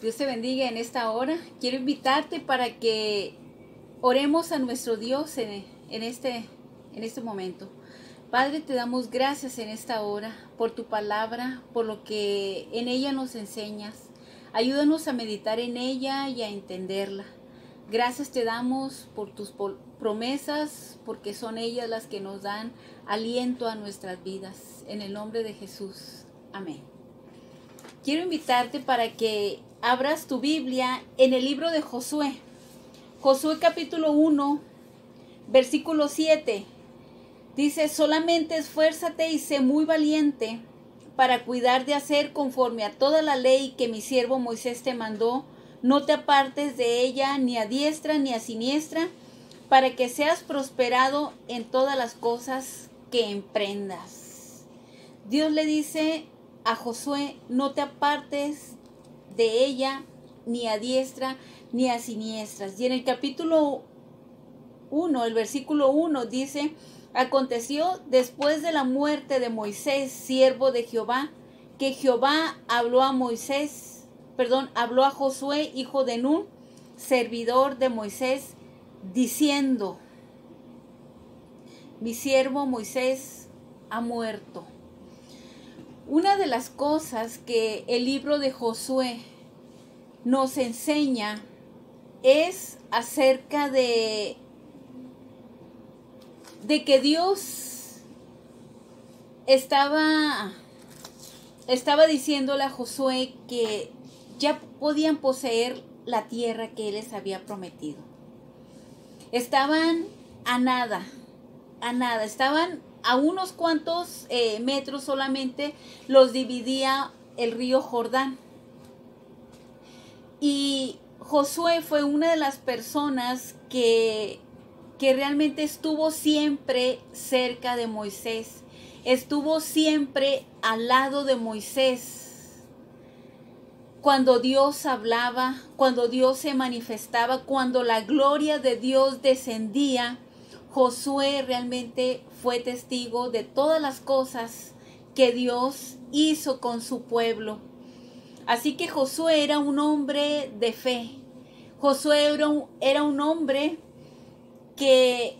Dios te bendiga en esta hora. Quiero invitarte para que oremos a nuestro Dios en este momento. Padre, te damos gracias en esta hora por tu palabra, por lo que en ella nos enseñas. Ayúdanos a meditar en ella y a entenderla. Gracias te damos por tus promesas, porque son ellas las que nos dan aliento a nuestras vidas. En el nombre de Jesús. Amén. Quiero invitarte para que abras tu Biblia en el libro de Josué. Josué capítulo 1, versículo 7. Dice: solamente esfuérzate y sé muy valiente para cuidar de hacer conforme a toda la ley que mi siervo Moisés te mandó. No te apartes de ella ni a diestra ni a siniestra, para que seas prosperado en todas las cosas que emprendas. Dios le dice a Josué: no te apartes de ella ni a diestra ni a siniestras. Y en el capítulo 1, el versículo 1 dice: aconteció después de la muerte de Moisés, siervo de Jehová, que Jehová habló a Josué, hijo de Nun, servidor de Moisés, diciendo: mi siervo Moisés ha muerto. Una de las cosas que el libro de Josué nos enseña es acerca de que Dios estaba diciéndole a Josué que ya podían poseer la tierra que Él les había prometido. Estaban a nada, estaban a unos cuantos metros solamente, los dividía el río Jordán. Y Josué fue una de las personas que realmente estuvo siempre cerca de Moisés, estuvo siempre al lado de Moisés. Cuando Dios hablaba, cuando Dios se manifestaba, cuando la gloria de Dios descendía, Josué realmente fue testigo de todas las cosas que Dios hizo con su pueblo. Así que Josué era un hombre de fe. Josué era un hombre que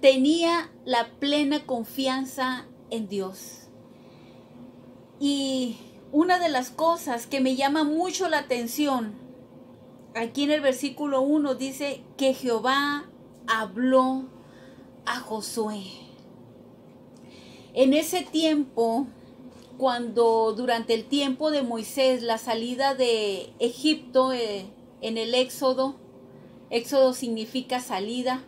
tenía la plena confianza en Dios. Y una de las cosas que me llama mucho la atención, aquí en el versículo 1 dice que Jehová habló a Josué. En ese tiempo, durante el tiempo de Moisés, la salida de Egipto, en el Éxodo significa salida.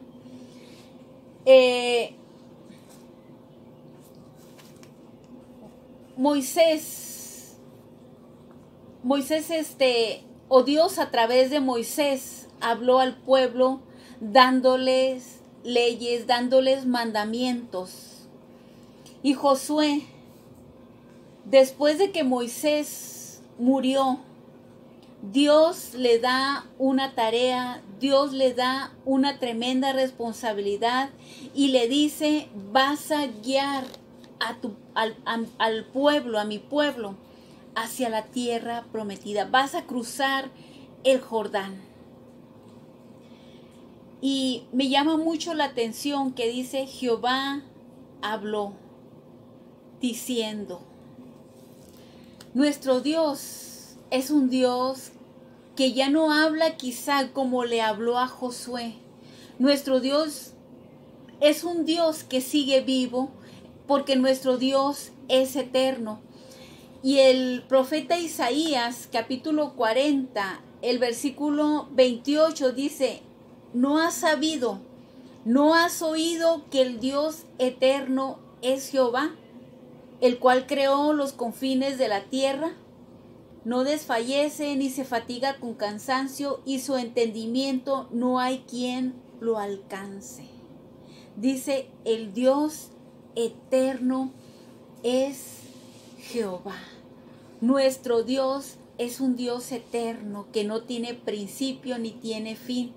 Dios a través de Moisés habló al pueblo dándoles leyes, dándoles mandamientos. Y Josué, después de que Moisés murió, Dios le da una tarea, Dios le da una tremenda responsabilidad y le dice: vas a guiar al pueblo, a mi pueblo, hacia la tierra prometida. Vas a cruzar el Jordán. Y me llama mucho la atención que dice: Jehová habló, diciendo. Nuestro Dios es un Dios que ya no habla quizá como le habló a Josué. Nuestro Dios es un Dios que sigue vivo, porque nuestro Dios es eterno. Y el profeta Isaías, capítulo 40, el versículo 28 dice: ¿no has sabido, no has oído que el Dios eterno es Jehová, el cual creó los confines de la tierra? No desfallece ni se fatiga con cansancio, y su entendimiento no hay quien lo alcance. Dice: el Dios eterno es Jehová. Nuestro Dios es un Dios eterno que no tiene principio ni tiene fin,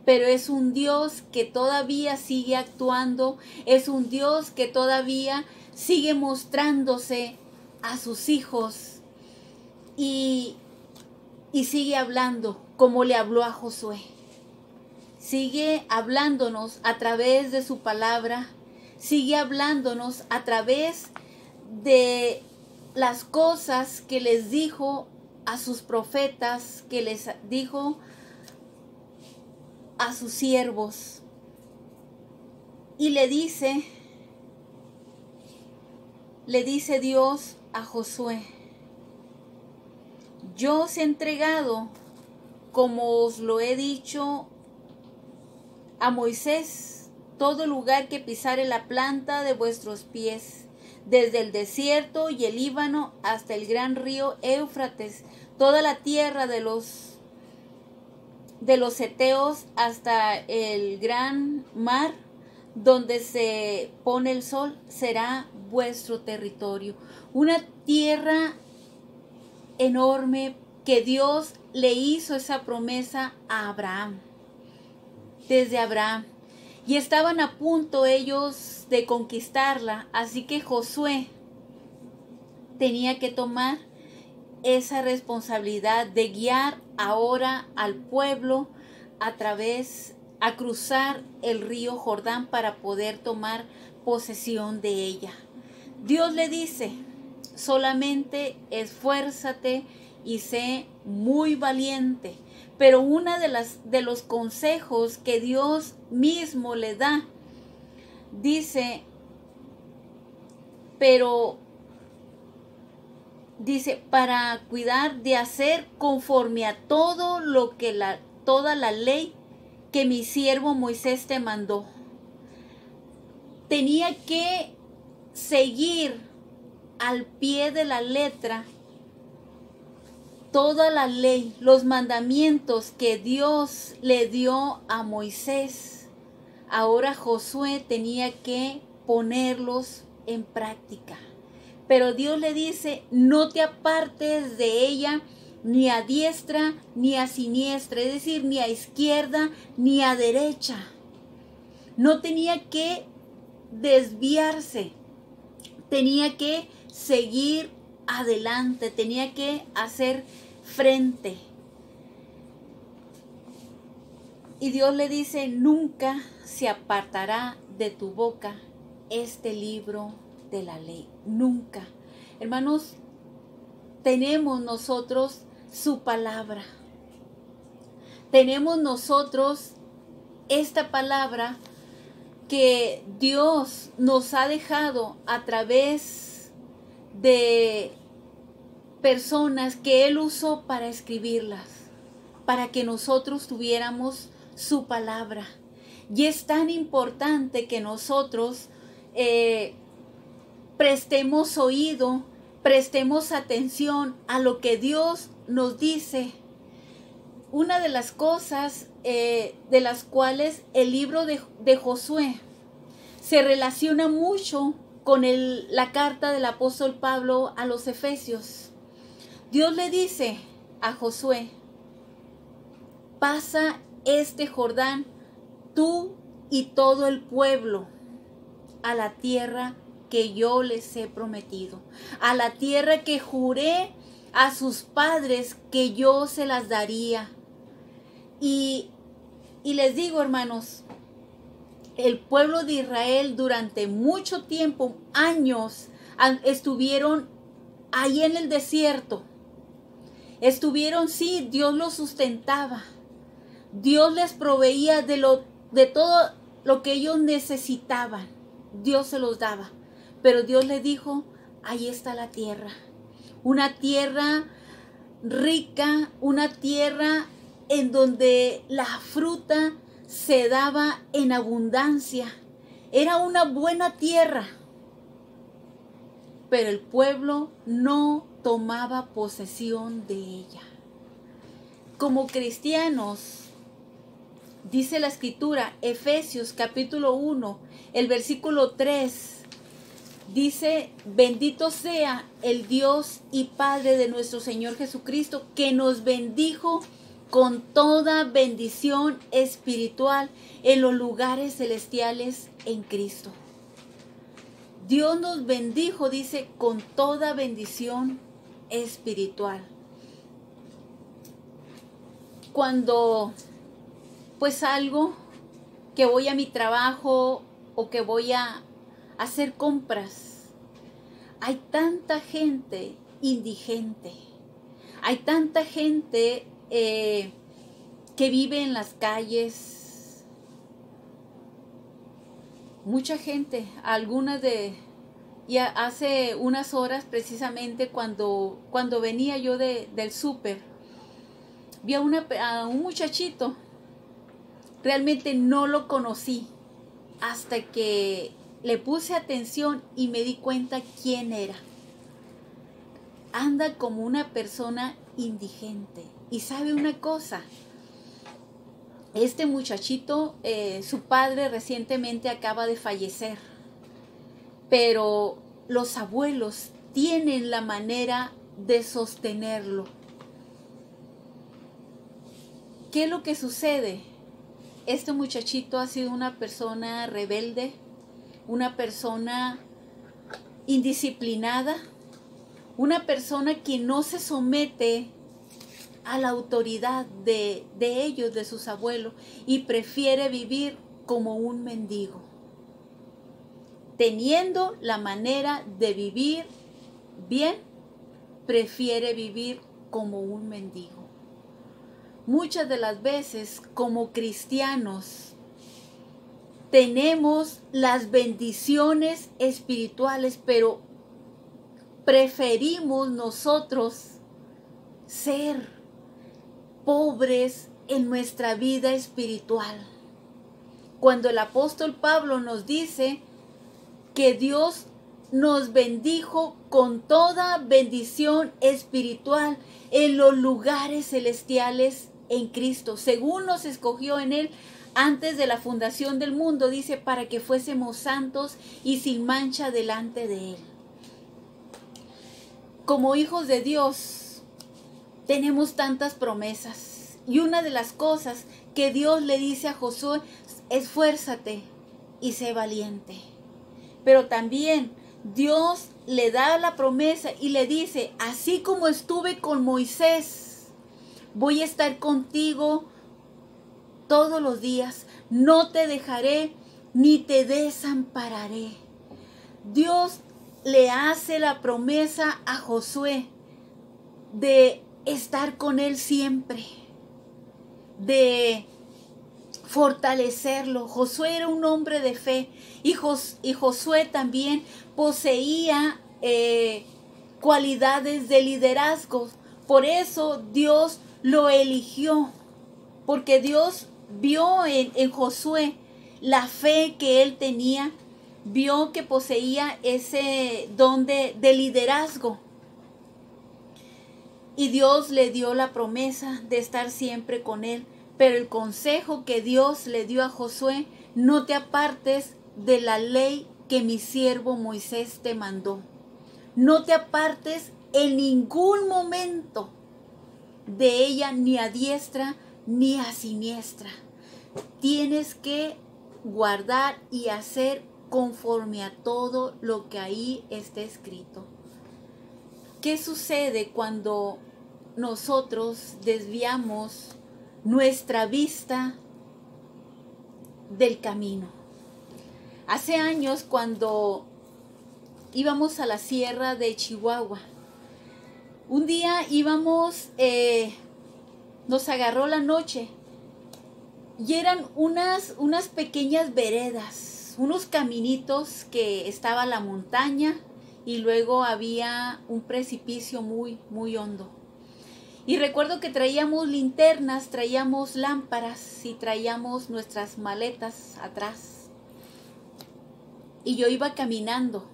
pero es un Dios que todavía sigue actuando, es un Dios que todavía sigue mostrándose a sus hijos. Y y sigue hablando como le habló a Josué. Sigue hablándonos a través de su palabra, sigue hablándonos a través de las cosas que les dijo a sus profetas, que les dijo a sus siervos. Y le dice Dios a Josué: yo os he entregado, como os lo he dicho a Moisés, todo lugar que pisare la planta de vuestros pies, desde el desierto y el Líbano hasta el gran río Éufrates, toda la tierra de los heteos hasta el gran mar donde se pone el sol, será vuestro territorio. Una tierra enorme que Dios le hizo esa promesa a Abraham, desde Abraham. Y estaban a punto ellos de conquistarla, así que Josué tenía que tomar esa responsabilidad de guiar ahora al pueblo a cruzar el río Jordán para poder tomar posesión de ella. Dios le dice: solamente esfuérzate y sé muy valiente. Pero una de los consejos que Dios mismo le da, dice, para cuidar de hacer conforme a todo lo que toda la ley que mi siervo Moisés te mandó. Tenía que seguir al pie de la letra toda la ley, los mandamientos que Dios le dio a Moisés. Ahora Josué tenía que ponerlos en práctica. Pero Dios le dice: no te apartes de ella ni a diestra ni a siniestra, es decir, ni a izquierda ni a derecha. No tenía que desviarse, tenía que seguir adelante, tenía que hacer frente. Y Dios le dice: nunca se apartará de tu boca este libro de la ley. Nunca. Hermanos, tenemos nosotros su palabra. Tenemos nosotros esta palabra que Dios nos ha dejado a través de personas que Él usó para escribirlas, para que nosotros tuviéramos su palabra. Y es tan importante que nosotros prestemos oído, prestemos atención a lo que Dios nos dice. Una de las cosas de las cuales el libro de Josué se relaciona mucho con la carta del apóstol Pablo a los Efesios. Dios le dice a Josué: pasa este Jordán, tú y todo el pueblo, a la tierra que yo les he prometido, a la tierra que juré a sus padres que yo se las daría. Y les digo, hermanos, el pueblo de Israel durante mucho tiempo, años, estuvieron ahí en el desierto. Estuvieron, sí, Dios los sustentaba. Dios les proveía de todo lo que ellos necesitaban. Dios se los daba. Pero Dios les dijo: ahí está la tierra. Una tierra rica, una tierra en donde la fruta se daba en abundancia. Era una buena tierra. Pero el pueblo no tomaba posesión de ella. Como cristianos, dice la Escritura, Efesios capítulo 1, el versículo 3, dice: bendito sea el Dios y Padre de nuestro Señor Jesucristo, que nos bendijo con toda bendición espiritual en los lugares celestiales en Cristo. Dios nos bendijo, dice, con toda bendición espiritual. cuando pues salgo, que voy a mi trabajo o que voy a hacer compras, hay tanta gente indigente, hay tanta gente que vive en las calles, mucha gente, y hace unas horas precisamente cuando venía yo del súper, vi a un muchachito, realmente no lo conocí hasta que le puse atención y me di cuenta quién era. Anda como una persona indigente. Y sabe una cosa, este muchachito, su padre recientemente acaba de fallecer, pero los abuelos tienen la manera de sostenerlo. ¿Qué es lo que sucede? Este muchachito ha sido una persona rebelde, una persona indisciplinada, una persona que no se somete a la autoridad de ellos, de sus abuelos, y prefiere vivir como un mendigo, teniendo la manera de vivir bien, prefiere vivir como un mendigo. Muchas de las veces, como cristianos, tenemos las bendiciones espirituales, pero preferimos nosotros ser pobres en nuestra vida espiritual. Cuando el apóstol Pablo nos dice que Dios nos bendijo con toda bendición espiritual en los lugares celestiales en Cristo, según nos escogió en Él antes de la fundación del mundo, dice, para que fuésemos santos y sin mancha delante de Él. Como hijos de Dios, tenemos tantas promesas. Y una de las cosas que Dios le dice a Josué, esfuérzate y sé valiente. Pero también Dios le da la promesa y le dice, así como estuve con Moisés, voy a estar contigo todos los días. No te dejaré ni te desampararé. Dios le hace la promesa a Josué de estar con él siempre, de fortalecerlo. Josué era un hombre de fe y Josué también poseía cualidades de liderazgo. Por eso Dios lo eligió, porque Dios vio en Josué la fe que él tenía, vio que poseía ese don de liderazgo. Y Dios le dio la promesa de estar siempre con él. Pero el consejo que Dios le dio a Josué, no te apartes de la ley que mi siervo Moisés te mandó. No te apartes en ningún momento de ella, ni a diestra ni a siniestra. Tienes que guardar y hacer conforme a todo lo que ahí está escrito. ¿Qué sucede cuando nosotros desviamos nuestra vista del camino? Hace años, cuando íbamos a la sierra de Chihuahua, un día íbamos, nos agarró la noche y eran unas pequeñas veredas, unos caminitos que estaba la montaña y luego había un precipicio muy, muy hondo. Y recuerdo que traíamos linternas, traíamos lámparas y traíamos nuestras maletas atrás. Y yo iba caminando.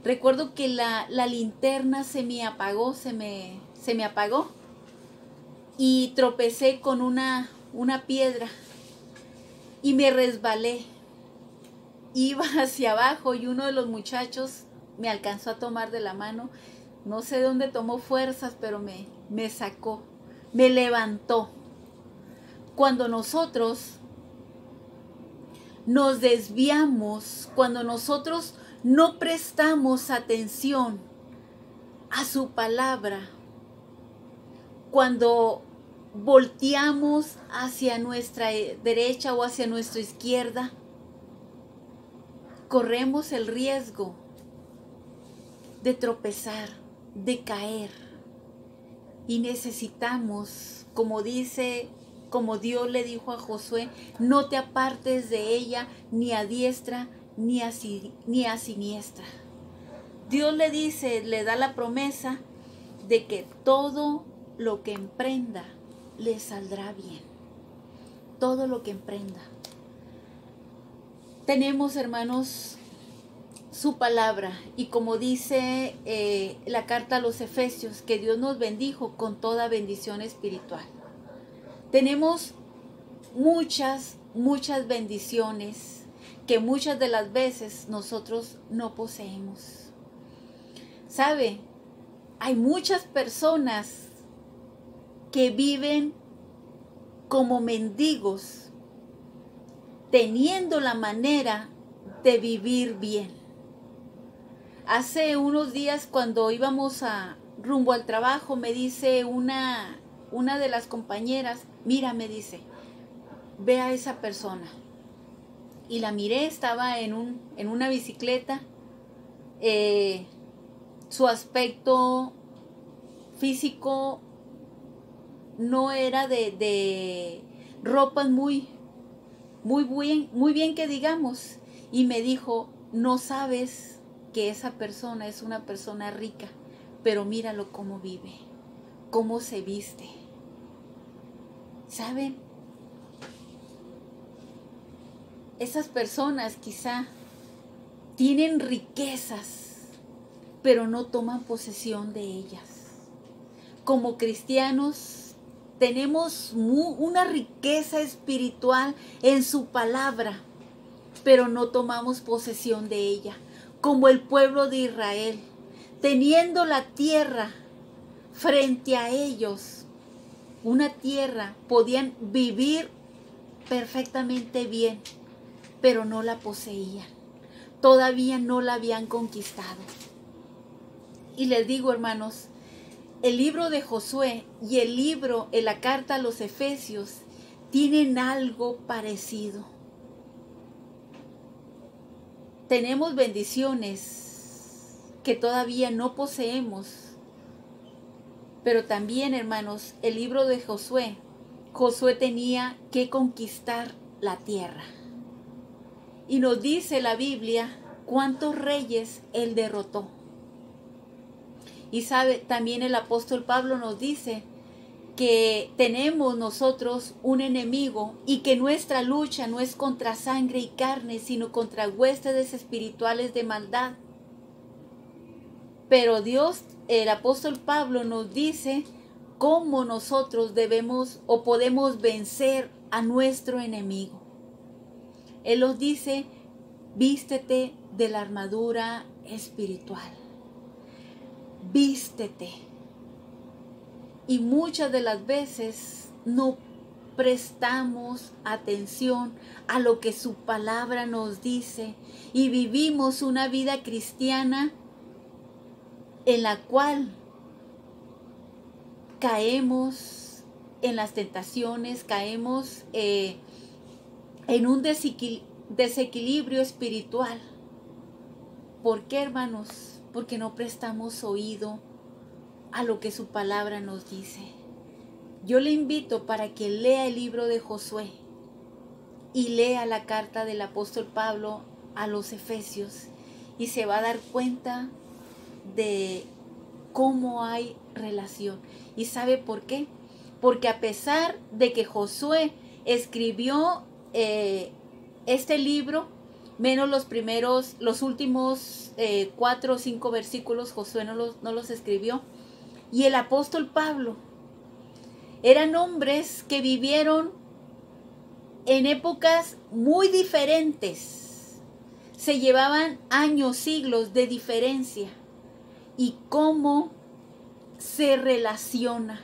Recuerdo que la linterna se me apagó, se me apagó. Y tropecé con una piedra y me resbalé. Iba hacia abajo y uno de los muchachos me alcanzó a tomar de la mano. No sé de dónde tomó fuerzas, pero me sacó, me levantó. Cuando nosotros nos desviamos, cuando nosotros no prestamos atención a su palabra, cuando volteamos hacia nuestra derecha o hacia nuestra izquierda, corremos el riesgo de tropezar, de caer. Y necesitamos, como Dios le dijo a Josué, no te apartes de ella ni a diestra ni a siniestra. Dios le dice, le da la promesa de que todo lo que emprenda le saldrá bien. Todo lo que emprenda. Tenemos, hermanos, su palabra, y como dice la carta a los Efesios, que Dios nos bendijo con toda bendición espiritual. Tenemos muchas bendiciones que muchas de las veces nosotros no poseemos. ¿Sabe? Hay muchas personas que viven como mendigos, teniendo la manera de vivir bien. Hace unos días, cuando íbamos rumbo al trabajo, me dice una de las compañeras, mira, me dice, ve a esa persona. Y la miré, estaba en una bicicleta. Su aspecto físico no era de ropas muy bien que digamos. Y me dijo, no sabes que esa persona es una persona rica, pero míralo cómo vive, cómo se viste. ¿Saben? Esas personas quizá tienen riquezas, pero no toman posesión de ellas. Como cristianos tenemos una riqueza espiritual en su palabra, pero no tomamos posesión de ella. Como el pueblo de Israel, teniendo la tierra frente a ellos, una tierra, podían vivir perfectamente bien, pero no la poseían. Todavía no la habían conquistado. Y les digo, hermanos, el libro de Josué y la carta a los Efesios tienen algo parecido. Tenemos bendiciones que todavía no poseemos. Pero también, hermanos, el libro de Josué tenía que conquistar la tierra. Y nos dice la Biblia cuántos reyes él derrotó. Y sabe, también el apóstol Pablo nos dice que tenemos nosotros un enemigo y que nuestra lucha no es contra sangre y carne, sino contra huestes espirituales de maldad. Pero Dios, el apóstol Pablo nos dice cómo nosotros debemos o podemos vencer a nuestro enemigo. Él nos dice, vístete de la armadura espiritual. Vístete. Y muchas de las veces no prestamos atención a lo que su palabra nos dice y vivimos una vida cristiana en la cual caemos en las tentaciones, caemos en un desequilibrio espiritual. ¿Por qué, hermanos? Porque no prestamos oído a lo que su palabra nos dice. Yo le invito para que lea el libro de Josué y lea la carta del apóstol Pablo a los Efesios y se va a dar cuenta de cómo hay relación. ¿Y sabe por qué? Porque a pesar de que Josué escribió este libro, menos los últimos 4 o 5 versículos, Josué no los escribió. Y el apóstol Pablo, eran hombres que vivieron en épocas muy diferentes. Se llevaban años, siglos de diferencia. Y cómo se relaciona.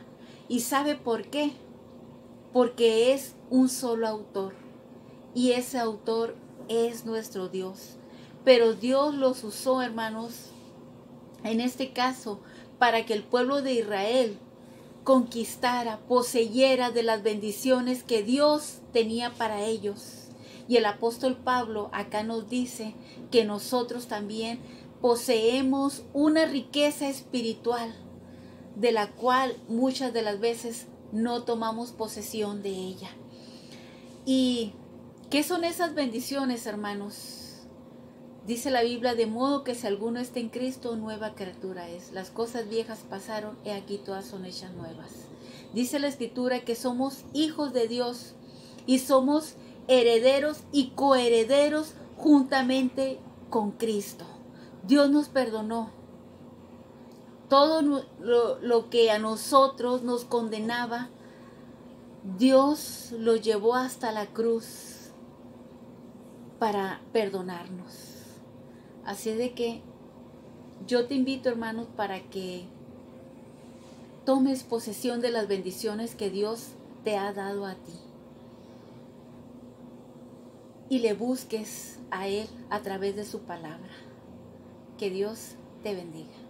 ¿Y sabe por qué? Porque es un solo autor. Y ese autor es nuestro Dios. Pero Dios los usó, hermanos, en este caso, para que el pueblo de Israel conquistara, poseyera de las bendiciones que Dios tenía para ellos. Y el apóstol Pablo acá nos dice que nosotros también poseemos una riqueza espiritual de la cual muchas de las veces no tomamos posesión de ella. ¿Y qué son esas bendiciones, hermanos? Dice la Biblia, de modo que si alguno está en Cristo, nueva criatura es. Las cosas viejas pasaron, y aquí todas son hechas nuevas. Dice la Escritura que somos hijos de Dios y somos herederos y coherederos juntamente con Cristo. Dios nos perdonó. Todo lo que a nosotros nos condenaba, Dios lo llevó hasta la cruz para perdonarnos. Así es de que yo te invito, hermanos, para que tomes posesión de las bendiciones que Dios te ha dado a ti y le busques a Él a través de su palabra. Que Dios te bendiga.